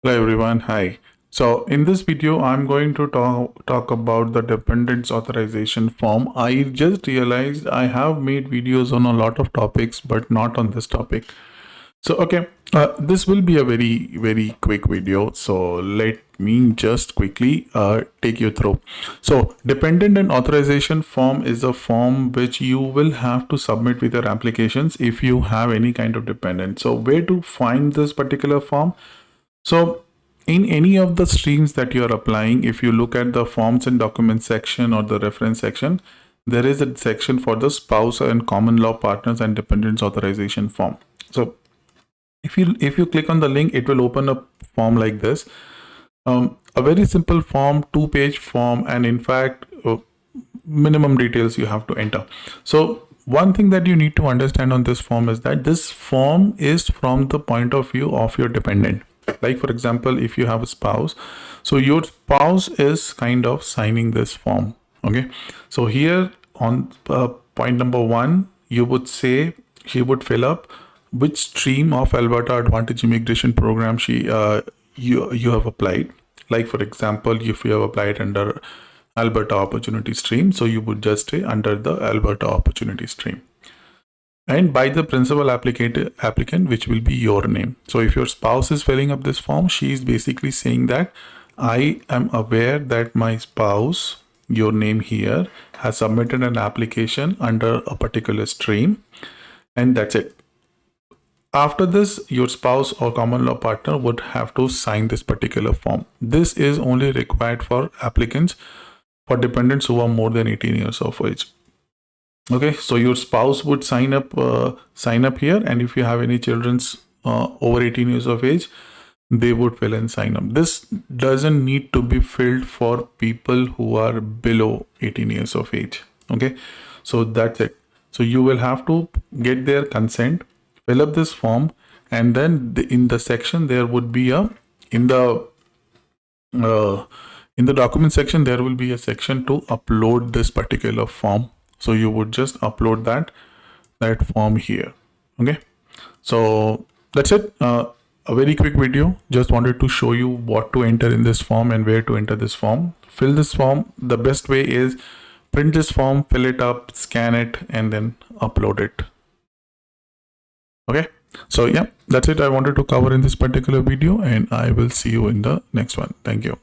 Hello everyone, hi. So in this video, I'm going to talk about the dependence authorization form. I just realized I have made videos on a lot of topics, but not on this topic. So okay, this will be a very quick video. So let me just quickly take you through. So dependent and authorization form is a form which you will have to submit with your applications if you have any kind of dependent. So where to find this particular form? So in any of the streams that you're applying, if you look at the forms and documents section or the reference section, there is a section for the spouse and common law partners and dependents authorization form. So if you click on the link, it will open a form like this. A very simple form, 2-page form, and in fact, minimum details you have to enter. So one thing that you need to understand on this form is that this form is from the point of view of your dependent. Like for example, if you have a spouse, so your spouse is kind of signing this form. Okay, so here on point number 1, you would say she would fill up which stream of Alberta Advantage Immigration Program you have applied. Like for example, if you have applied under Alberta Opportunity Stream, so you would just say under the Alberta Opportunity Stream. And by the principal applicant, which will be your name. So if your spouse is filling up this form, she is basically saying that I am aware that my spouse, your name here, has submitted an application under a particular stream, and that's it. After this, your spouse or common law partner would have to sign this particular form. This is only required for applicants for dependents who are more than 18 years of age. Okay, so your spouse would sign up here, and if you have any children's over 18 years of age, they would fill and sign up. This doesn't need to be filled for people who are below 18 years of age. Okay, so that's it. So you will have to get their consent, fill up this form, and then in the section there would be a in the document section there will be a section to upload this particular form. So you would just upload that form here. Okay, so that's it. A very quick video. Just wanted to show you what to enter in this form and where to enter this form. Fill this form. The best way is print this form, fill it up, scan it, and then upload it. Okay, so yeah, that's it I wanted to cover in this particular video, and I will see you in the next one. Thank you.